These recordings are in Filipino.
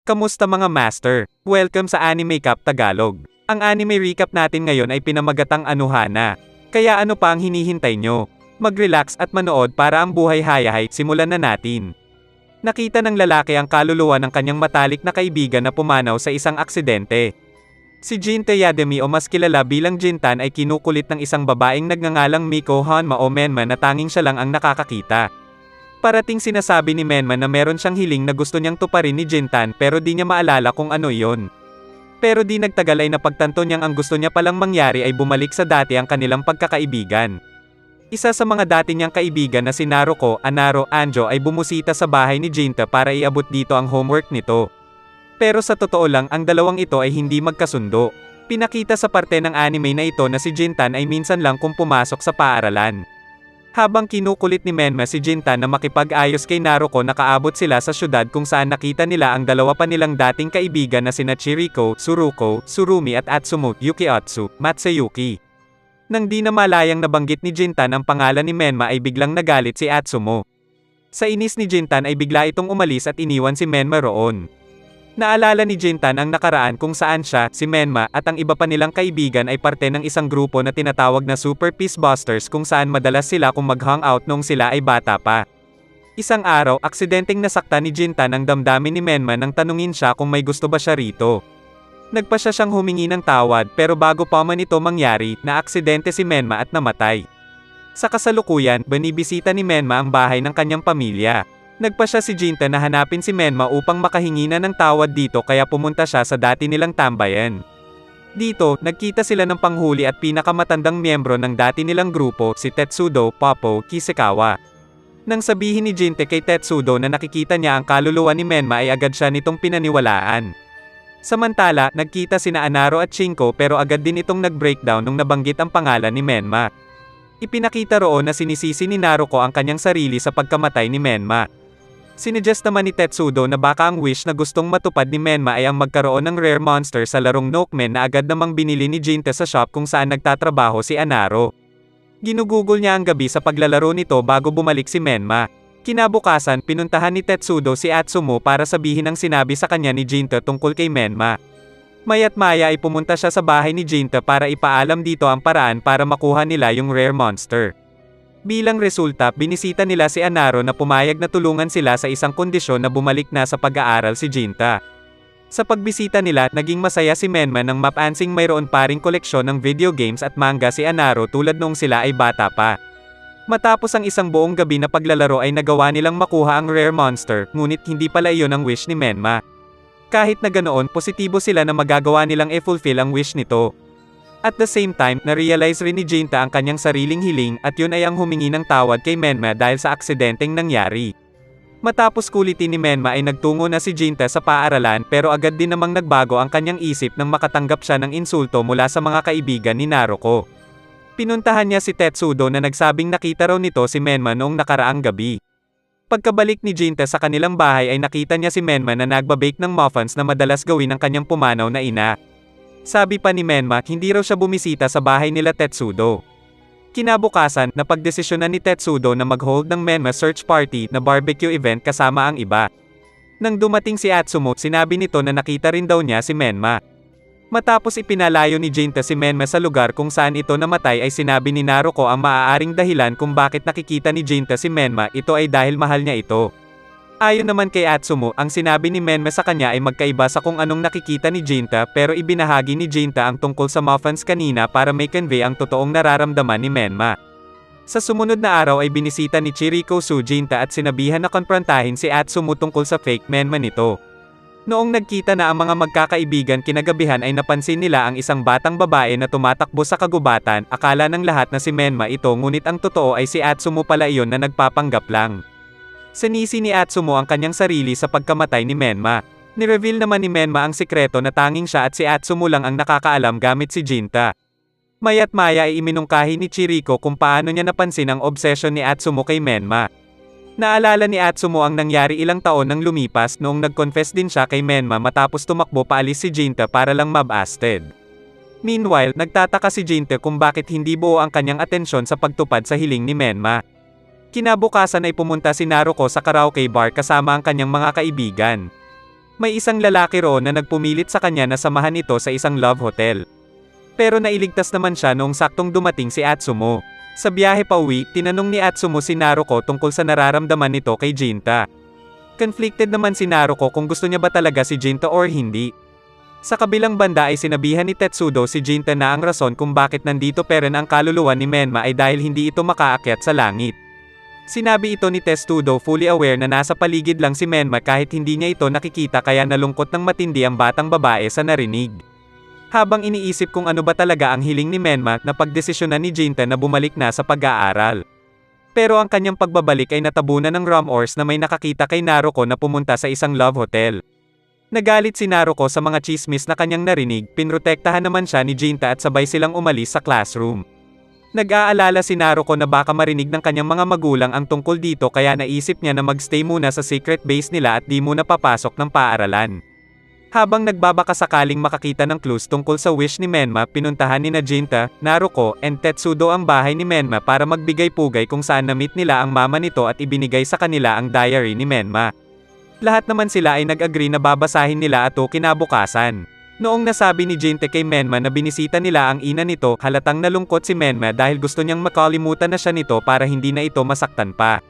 Kamusta mga master? Welcome sa Anime Cup Tagalog. Ang anime recap natin ngayon ay pinamagatang Anohana. Kaya ano pa ang hinihintay nyo? Mag-relax at manood para ang buhay hayahay, simulan na natin. Nakita ng lalaki ang kaluluwa ng kanyang matalik na kaibigan na pumanaw sa isang aksidente. Si Jinta Yademi o mas kilala bilang Jintan ay kinukulit ng isang babaeng nagngangalang Miko Hanma o Menma na tanging siya lang ang nakakakita. Parating sinasabi ni Menma na meron siyang hiling na gusto niyang tuparin ni Jintan pero di niya maalala kung ano iyon. Pero di nagtagal ay napagtanto niyang ang gusto niya palang mangyari ay bumalik sa dati ang kanilang pagkakaibigan. Isa sa mga dati niyang kaibigan na si Naruko, Anaro, Anjo ay bumusita sa bahay ni Jinta para iabot dito ang homework nito. Pero sa totoo lang ang dalawang ito ay hindi magkasundo. Pinakita sa parte ng anime na ito na si Jintan ay minsan lang kung pumasok sa paaralan. Habang kinukulit ni Menma si Jintan na makipag-ayos kay Naruko, nakaabot sila sa syudad kung saan nakita nila ang dalawa pa nilang dating kaibigan na sina Chiriko, Tsuruko, Tsurumi at Atsumo, Yukiotsu, Matsuyuki. Nang di na malayang nabanggit ni Jintan ang pangalan ni Menma ay biglang nagalit si Atsumo. Sa inis ni Jintan ay bigla itong umalis at iniwan si Menma roon. Naalala ni Jintan ang nakaraan kung saan siya, si Menma, at ang iba pa nilang kaibigan ay parte ng isang grupo na tinatawag na Super Peace Busters kung saan madalas sila kung mag-hangout noong sila ay bata pa. Isang araw, aksidenteng nasaktan ni Jintan ang damdamin ni Menma nang tanungin siya kung may gusto ba siya rito. Nagpa siya siyang humingi ng tawad pero bago pa man ito mangyari, naaksidente si Menma at namatay. Sa kasalukuyan, binibisita ni Menma ang bahay ng kanyang pamilya. Nagpa siya si Jinta na hanapin si Menma upang makahingi na ng tawad dito kaya pumunta siya sa dati nilang tambayan. Dito, nagkita sila ng panghuli at pinakamatandang miyembro ng dati nilang grupo, si Tetsudo, Popo, Kisekawa. Nang sabihin ni Jinta kay Tetsudo na nakikita niya ang kaluluwa ni Menma ay agad siya nitong pinaniwalaan. Samantala, nagkita sina Anaro at Shinko pero agad din itong nag-breakdown nung nabanggit ang pangalan ni Menma. Ipinakita roon na sinisisi ni Naruko ang kanyang sarili sa pagkamatay ni Menma. Sinuggest naman ni Tetsudo na baka ang wish na gustong matupad ni Menma ay ang magkaroon ng rare monster sa larong Nookmen na agad namang binili ni Jinta sa shop kung saan nagtatrabaho si Anaro. Ginugugol niya ang gabi sa paglalaro nito bago bumalik si Menma. Kinabukasan, pinuntahan ni Tetsudo si Atsumo para sabihin ang sinabi sa kanya ni Jinta tungkol kay Menma. Mayat maya ay pumunta siya sa bahay ni Jinta para ipaalam dito ang paraan para makuha nila yung rare monster. Bilang resulta, binisita nila si Anaro na pumayag na tulungan sila sa isang kondisyon na bumalik na sa pag-aaral si Jinta. Sa pagbisita nila, naging masaya si Menma nang mapansing mayroon pa ring koleksyon ng video games at manga si Anaro tulad noong sila ay bata pa. Matapos ang isang buong gabi na paglalaro ay nagawa nilang makuha ang rare monster, ngunit hindi pala iyon ang wish ni Menma. Kahit na ganoon, positibo sila na magagawa nilang i-fulfill ang wish nito. At the same time, na-realize rin ni Jinta ang kanyang sariling hiling at yun ay ang humingi ng tawad kay Menma dahil sa aksidenteng nangyari. Matapos kulitin ni Menma ay nagtungo na si Jinta sa paaralan pero agad din namang nagbago ang kanyang isip nang makatanggap siya ng insulto mula sa mga kaibigan ni Naruko. Pinuntahan niya si Tetsudo na nagsabing nakita raw nito si Menma noong nakaraang gabi. Pagkabalik ni Jinta sa kanilang bahay ay nakita niya si Menma na nagbabake ng muffins na madalas gawin ng kanyang pumanaw na ina. Sabi pa ni Menma, hindi raw siya bumisita sa bahay nila Tetsudo. Kinabukasan, napagdesisyonan ni Tetsudo na mag-hold ng Menma search party na barbecue event kasama ang iba. Nang dumating si Atsumo, sinabi nito na nakita rin daw niya si Menma. Matapos ipinalayo ni Jinta si Menma sa lugar kung saan ito namatay ay sinabi ni Naruko ang maaaring dahilan kung bakit nakikita ni Jinta si Menma, ito ay dahil mahal niya ito. Ayon naman kay Atsumo, ang sinabi ni Menma sa kanya ay magkaiba sa kung anong nakikita ni Jinta pero ibinahagi ni Jinta ang tungkol sa muffins kanina para may convey ang totoong nararamdaman ni Menma. Sa sumunod na araw ay binisita ni Chiriko Jinta at sinabihan na konfrontahin si Atsumo tungkol sa fake Menma nito. Noong nagkita na ang mga magkakaibigan kinagabihan ay napansin nila ang isang batang babae na tumatakbo sa kagubatan, akala ng lahat na si Menma ito ngunit ang totoo ay si Atsumo pala iyon na nagpapanggap lang. Sinisi ni Atsumo ang kanyang sarili sa pagkamatay ni Menma. Ni-reveal naman ni Menma ang sikreto na tanging siya at si Atsumo lang ang nakakaalam gamit si Jinta. Mayat maya ay iminungkahi ni Chiriko kung paano niya napansin ang obsession ni Atsumo kay Menma. Naalala ni Atsumo ang nangyari ilang taon nang lumipas noong nag-confess din siya kay Menma matapos tumakbo paalis si Jinta para lang mabasted. Meanwhile, nagtataka si Jinta kung bakit hindi buo ang kanyang atensyon sa pagtupad sa hiling ni Menma. Kinabukasan ay pumunta si Naruko sa karaoke bar kasama ang kanyang mga kaibigan. May isang lalaki roon na nagpumilit sa kanya na samahan ito sa isang love hotel. Pero nailigtas naman siya noong saktong dumating si Atsumo. Sa biyahe pauwi, tinanong ni Atsumo si Naruko tungkol sa nararamdaman nito kay Jinta. Conflicted naman si Naruko kung gusto niya ba talaga si Jinta or hindi. Sa kabilang banda ay sinabihan ni Tetsudo si Jinta na ang rason kung bakit nandito peren ang kaluluwa ni Menma ay dahil hindi ito makaakyat sa langit. Sinabi ito ni Tetsudo fully aware na nasa paligid lang si Menma kahit hindi niya ito nakikita kaya nalungkot ng matindi ang batang babae sa narinig. Habang iniisip kung ano ba talaga ang hiling ni Menma na pagdesisyonan ni Jinta na bumalik na sa pag-aaral. Pero ang kanyang pagbabalik ay natabunan ng rumors na may nakakita kay Naruko na pumunta sa isang love hotel. Nagalit si Naruko sa mga chismis na kanyang narinig, pinrotektahan naman siya ni Jinta at sabay silang umalis sa classroom. Nag-aalala si Naruko na baka marinig ng kanyang mga magulang ang tungkol dito kaya naisip niya na magstay muna sa secret base nila at di muna papasok ng paaralan. Habang nagbabaka sakaling makakita ng clues tungkol sa wish ni Menma, pinuntahan ni Jinta, Naruko, and Tetsudo ang bahay ni Menma para magbigay-pugay kung saan na-meet nila ang mama nito at ibinigay sa kanila ang diary ni Menma. Lahat naman sila ay nag-agree na babasahin nila ito kinabukasan. Noong nasabi ni Jinta kay Menma na binisita nila ang ina nito, halatang nalungkot si Menma dahil gusto niyang makalimutan na siya nito para hindi na ito masaktan pa.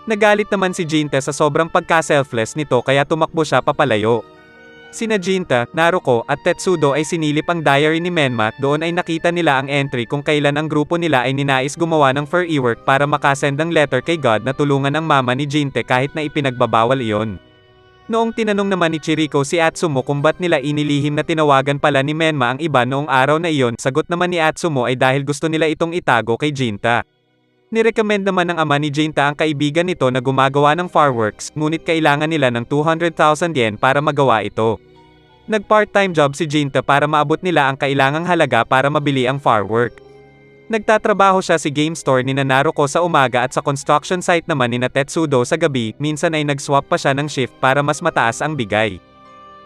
Nagalit naman si Jinta sa sobrang pagka-selfless nito kaya tumakbo siya papalayo. Sina Jinta, Naruko, at Tetsudo ay sinilip ang diary ni Menma, doon ay nakita nila ang entry kung kailan ang grupo nila ay ninais gumawa ng fur work para makasend ng letter kay God na tulungan ang mama ni Jinta kahit na ipinagbabawal iyon. Noong tinanong naman ni Chiriko si Atsumo kung ba't nila inilihim na tinawagan pala ni Menma ang iba noong araw na iyon, sagot naman ni Atsumo ay dahil gusto nila itong itago kay Jinta. Nirecommend naman ng ama ni Jinta ang kaibigan nito na gumagawa ng fireworks, ngunit kailangan nila ng 200,000 yen para magawa ito. Nag-part-time job si Jinta para maabot nila ang kailangang halaga para mabili ang firework. Nagtatrabaho siya si game store ni Naruko sa umaga at sa construction site naman ni Tetsudo sa gabi, minsan ay nag-swap pa siya ng shift para mas mataas ang bigay.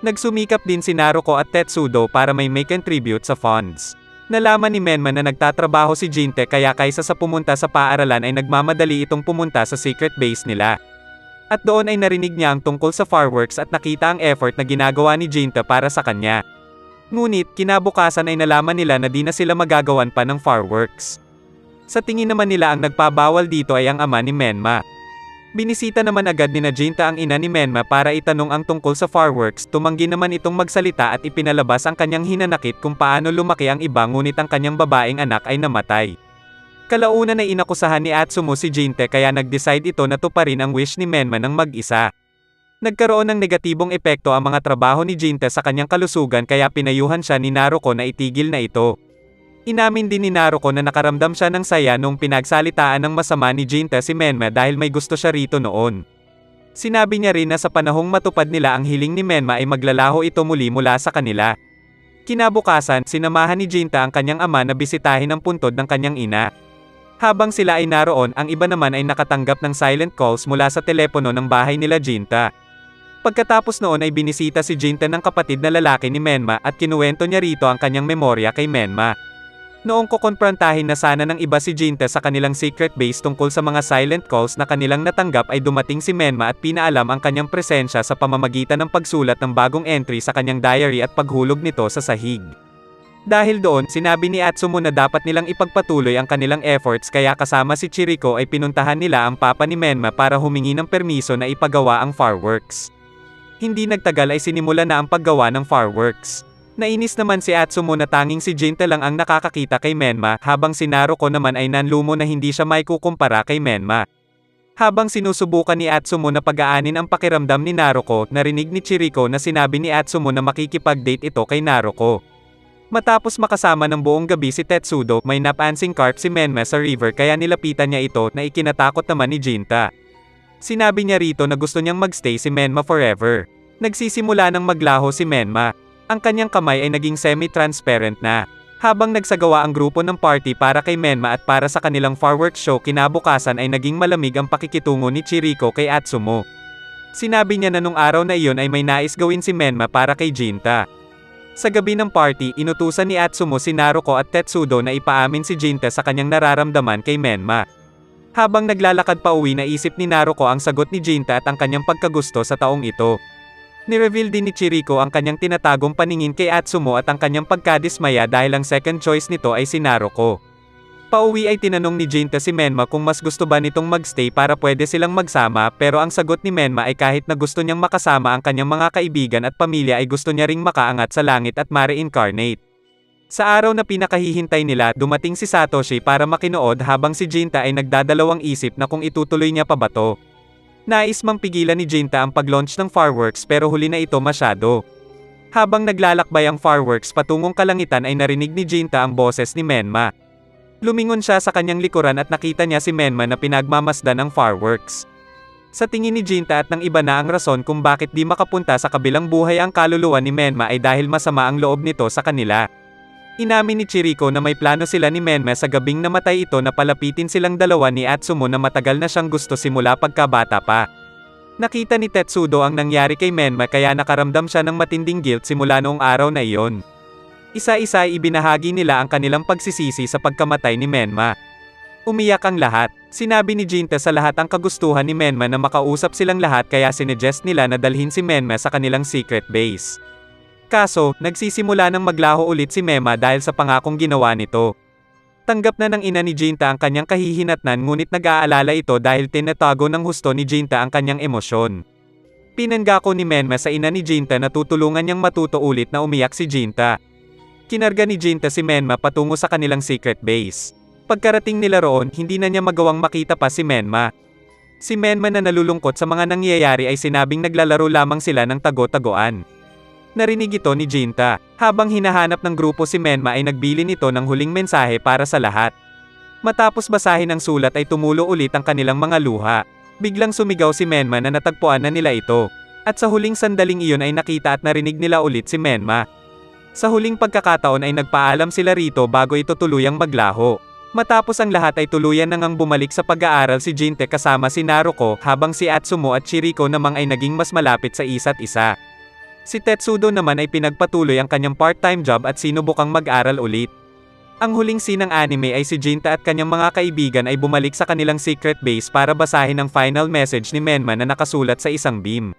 Nagsumikap din si Naruko at Tetsudo para may contribute sa funds. Nalaman ni Menma na nagtatrabaho si Jinta kaya kaysa sa pumunta sa paaralan ay nagmamadali itong pumunta sa secret base nila. At doon ay narinig niya ang tungkol sa fireworks at nakita ang effort na ginagawa ni Jinta para sa kanya. Ngunit, kinabukasan ay nalaman nila na di na sila magagawan pa ng fireworks. Sa tingin naman nila ang nagpabawal dito ay ang ama ni Menma. Binisita naman agad ni Jinta ang ina ni Menma para itanong ang tungkol sa fireworks, tumanggi naman itong magsalita at ipinalabas ang kanyang hinanakit kung paano lumaki ang iba ngunit ang kanyang babaeng anak ay namatay. Kalaunan ay inakusahan ni Atsumo si Jinta kaya nag-decide ito na tuparin ang wish ni Menma ng mag-isa. Nagkaroon ng negatibong epekto ang mga trabaho ni Jinta sa kanyang kalusugan kaya pinayuhan siya ni Naruko na itigil na ito. Inamin din ni Naruko na nakaramdam siya ng saya nung pinagsalitaan ng masama ni Jinta si Menma dahil may gusto siya rito noon. Sinabi niya rin na sa panahong matupad nila ang hiling ni Menma ay maglalaho ito muli mula sa kanila. Kinabukasan, sinamahan ni Jinta ang kanyang ama na bisitahin ang puntod ng kanyang ina. Habang sila ay naroon, ang iba naman ay nakatanggap ng silent calls mula sa telepono ng bahay nila Jinta. Pagkatapos noon ay binisita si Jinta ng kapatid na lalaki ni Menma at kinuwento niya rito ang kanyang memorya kay Menma. Noong kukonfrontahin na sana ng iba si Jinta sa kanilang secret base tungkol sa mga silent calls na kanilang natanggap ay dumating si Menma at pinaalam ang kanyang presensya sa pamamagitan ng pagsulat ng bagong entry sa kanyang diary at paghulog nito sa sahig. Dahil doon, sinabi ni Atsumo na dapat nilang ipagpatuloy ang kanilang efforts kaya kasama si Chiriko ay pinuntahan nila ang papa ni Menma para humingi ng permiso na ipagawa ang fireworks. Hindi nagtagal ay sinimula na ang paggawa ng fireworks. Nainis naman si Atsumo na tanging si Jinta lang ang nakakakita kay Menma, habang si Naruko naman ay nanlumo na hindi siya maikukumpara kay Menma. Habang sinusubukan ni Atsumo na pag-aanin ang pakiramdam ni Naruko, narinig ni Chiriko na sinabi ni Atsumo na makikipag-date ito kay Naruko. Matapos makasama ng buong gabi si Tetsudo, may napansing carp si Menma sa river kaya nilapitan niya ito na ikinatakot naman ni Jinta. Sinabi niya rito na gusto niyang magstay si Menma forever. Nagsisimula ng maglaho si Menma. Ang kanyang kamay ay naging semi-transparent na. Habang nagsagawa ang grupo ng party para kay Menma at para sa kanilang fireworks show kinabukasan ay naging malamig ang pakikitungo ni Chiriko kay Atsumo. Sinabi niya na nung araw na iyon ay may nais gawin si Menma para kay Jinta. Sa gabi ng party, inutusan ni Atsumo si Naruko at Tetsudo na ipaamin si Jinta sa kanyang nararamdaman kay Menma. Habang naglalakad pa uwi naisip ni Naruko ang sagot ni Jinta at ang kanyang pagkagusto sa taong ito. Nireveal din ni Chiriko ang kanyang tinatagong paningin kay Atsumo at ang kanyang pagkadismaya dahil ang second choice nito ay si Naruko. Pauwi ay tinanong ni Jinta si Menma kung mas gusto ba nitong magstay para pwede silang magsama, pero ang sagot ni Menma ay kahit na gusto niyang makasama ang kanyang mga kaibigan at pamilya ay gusto niya ring makaangat sa langit at ma-reincarnate. Sa araw na pinakahihintay nila, dumating si Satoshi para makinood habang si Jinta ay nagdadalawang isip na kung itutuloy niya pa ba to. Nais mang pigilan ni Jinta ang pag-launch ng fireworks pero huli na ito masyado. Habang naglalakbay ang fireworks patungong kalangitan ay narinig ni Jinta ang boses ni Menma. Lumingon siya sa kanyang likuran at nakita niya si Menma na pinagmamasdan ang fireworks. Sa tingin ni Jinta at ng iba na ang rason kung bakit di makapunta sa kabilang buhay ang kaluluwa ni Menma ay dahil masama ang loob nito sa kanila. Inamin ni Chiriko na may plano sila ni Menma sa gabing namatay ito na palapitin silang dalawa ni Atsumo na matagal na siyang gusto simula pagkabata pa. Nakita ni Tetsudo ang nangyari kay Menma kaya nakaramdam siya ng matinding guilt simula noong araw na iyon. Isa-isa ay ibinahagi nila ang kanilang pagsisisi sa pagkamatay ni Menma. Umiyak ang lahat. Sinabi ni Jinta sa lahat ang kagustuhan ni Menma na makausap silang lahat kaya sinuggest nila na dalhin si Menma sa kanilang secret base. Kaso, nagsisimula ng maglaho ulit si Menma dahil sa pangakong ginawa nito. Tanggap na ng ina ni Jinta ang kanyang kahihinatnan ngunit nag-aalala ito dahil tinatago ng husto ni Jinta ang kanyang emosyon. Pinanggako ni Menma sa ina ni Jinta na tutulungan niyang matuto ulit na umiyak si Jinta. Kinarga ni Jinta si Menma patungo sa kanilang secret base. Pagkarating nila roon, hindi na niya magawang makita pa si Menma. Si Menma na nalulungkot sa mga nangyayari ay sinabing naglalaro lamang sila ng tago-tagoan. Narinig ito ni Jinta. Habang hinahanap ng grupo si Menma ay nagbilin ito ng huling mensahe para sa lahat. Matapos basahin ang sulat ay tumulo ulit ang kanilang mga luha. Biglang sumigaw si Menma na natagpuan na nila ito. At sa huling sandaling iyon ay nakita at narinig nila ulit si Menma. Sa huling pagkakataon ay nagpaalam sila rito bago ito tuluyang maglaho. Matapos ang lahat ay tuluyan na ngang bumalik sa pag-aaral si Jinte kasama si Naruko habang si Atsumo at Chiriko namang ay naging mas malapit sa isa't isa. Si Tetsudo naman ay pinagpatuloy ang kanyang part-time job at sinubukang mag-aral ulit. Ang huling scene ng anime ay si Jinta at kanyang mga kaibigan ay bumalik sa kanilang secret base para basahin ang final message ni Menma na nakasulat sa isang beam.